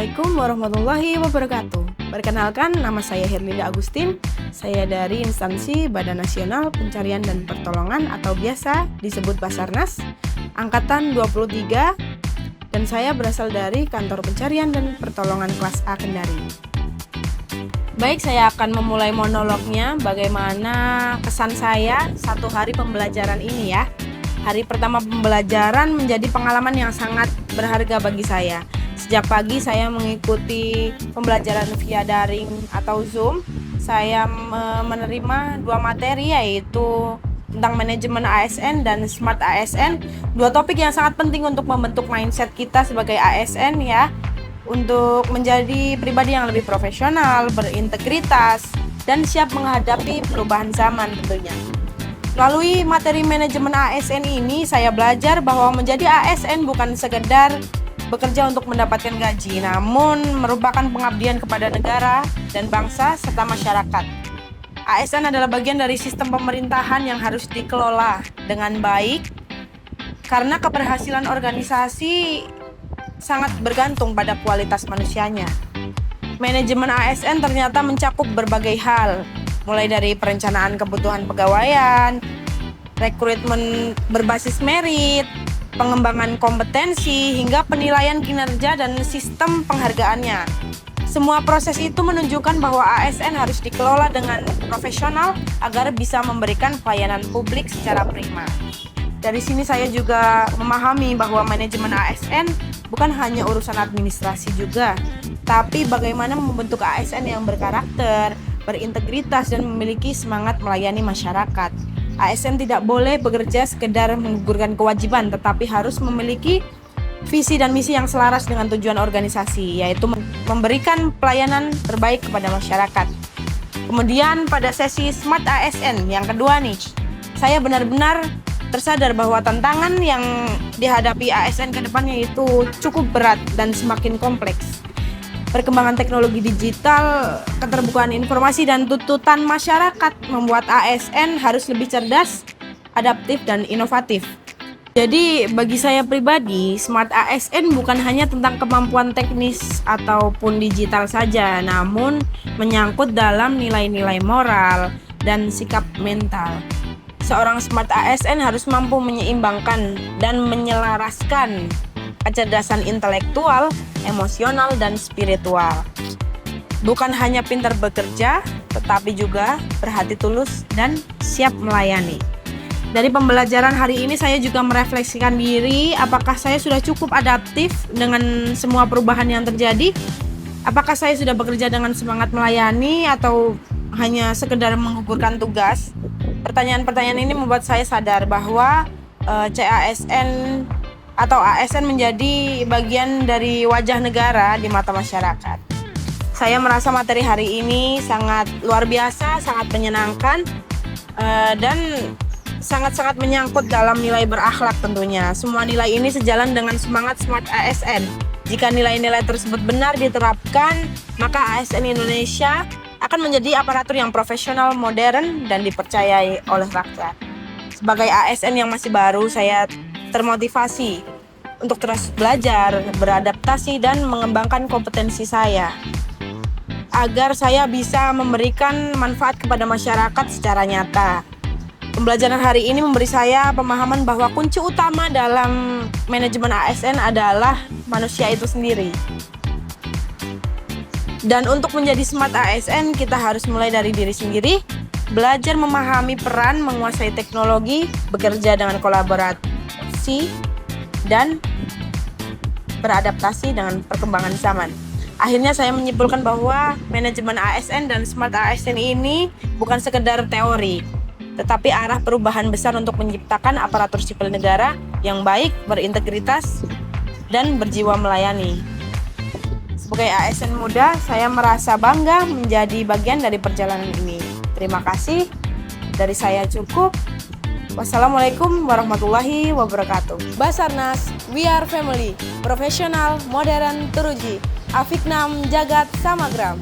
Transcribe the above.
Assalamualaikum warahmatullahi wabarakatuh. Perkenalkan, nama saya Herlinda Agustin. Saya dari instansi Badan Nasional Pencarian dan Pertolongan atau biasa disebut Basarnas, Angkatan 23, dan saya berasal dari Kantor Pencarian dan Pertolongan kelas A Kendari. Baik, saya akan memulai monolognya bagaimana kesan saya satu hari pembelajaran ini ya. Hari pertama pembelajaran menjadi pengalaman yang sangat berharga bagi saya. Sejak pagi saya mengikuti pembelajaran via daring atau Zoom. Saya menerima dua materi, yaitu tentang manajemen ASN dan Smart ASN. Dua topik yang sangat penting untuk membentuk mindset kita sebagai ASN ya, untuk menjadi pribadi yang lebih profesional, berintegritas, dan siap menghadapi perubahan zaman tentunya. Melalui materi manajemen ASN ini, saya belajar bahwa menjadi ASN bukan sekedar bekerja untuk mendapatkan gaji, namun merupakan pengabdian kepada negara dan bangsa serta masyarakat. ASN adalah bagian dari sistem pemerintahan yang harus dikelola dengan baik, karena keberhasilan organisasi sangat bergantung pada kualitas manusianya. Manajemen ASN ternyata mencakup berbagai hal, mulai dari perencanaan kebutuhan pegawaian, rekrutmen berbasis merit, pengembangan kompetensi, hingga penilaian kinerja dan sistem penghargaannya. Semua proses itu menunjukkan bahwa ASN harus dikelola dengan profesional agar bisa memberikan pelayanan publik secara prima. Dari sini saya juga memahami bahwa manajemen ASN bukan hanya urusan administrasi juga, tapi bagaimana membentuk ASN yang berkarakter, berintegritas, dan memiliki semangat melayani masyarakat. ASN tidak boleh bekerja sekedar menggugurkan kewajiban, tetapi harus memiliki visi dan misi yang selaras dengan tujuan organisasi, yaitu memberikan pelayanan terbaik kepada masyarakat. Kemudian pada sesi Smart ASN yang kedua nih, saya benar-benar tersadar bahwa tantangan yang dihadapi ASN ke depannya itu cukup berat dan semakin kompleks. Perkembangan teknologi digital, keterbukaan informasi, dan tuntutan masyarakat membuat ASN harus lebih cerdas, adaptif, dan inovatif. Jadi bagi saya pribadi, Smart ASN bukan hanya tentang kemampuan teknis ataupun digital saja, namun menyangkut dalam nilai-nilai moral dan sikap mental. Seorang Smart ASN harus mampu menyeimbangkan dan menyelaraskan kecerdasan intelektual, emosional, dan spiritual. Bukan hanya pintar bekerja, tetapi juga berhati tulus dan siap melayani. Dari pembelajaran hari ini saya juga merefleksikan diri, apakah saya sudah cukup adaptif dengan semua perubahan yang terjadi? Apakah saya sudah bekerja dengan semangat melayani atau hanya sekedar menggugurkan tugas? Pertanyaan-pertanyaan ini membuat saya sadar bahwa CASN atau ASN menjadi bagian dari wajah negara di mata masyarakat. Saya merasa materi hari ini sangat luar biasa, sangat menyenangkan, dan sangat-sangat menyangkut dalam nilai berakhlak tentunya. Semua nilai ini sejalan dengan semangat Smart ASN. Jika nilai-nilai tersebut benar diterapkan, maka ASN Indonesia akan menjadi aparatur yang profesional, modern, dan dipercayai oleh rakyat. Sebagai ASN yang masih baru, saya termotivasi untuk terus belajar, beradaptasi, dan mengembangkan kompetensi saya agar saya bisa memberikan manfaat kepada masyarakat secara nyata. Pembelajaran hari ini memberi saya pemahaman bahwa kunci utama dalam manajemen ASN adalah manusia itu sendiri. Dan untuk menjadi Smart ASN, kita harus mulai dari diri sendiri, belajar memahami peran, menguasai teknologi, bekerja dengan kolaborasi, dan beradaptasi dengan perkembangan zaman. Akhirnya saya menyimpulkan bahwa manajemen ASN dan Smart ASN ini bukan sekedar teori, tetapi arah perubahan besar untuk menciptakan aparatur sipil negara yang baik, berintegritas, dan berjiwa melayani. Sebagai ASN muda, saya merasa bangga menjadi bagian dari perjalanan ini. Terima kasih. Dari saya cukup. Wassalamualaikum warahmatullahi wabarakatuh. Basarnas, we are family. Profesional, modern, teruji. Afiknam Jagat Samagram.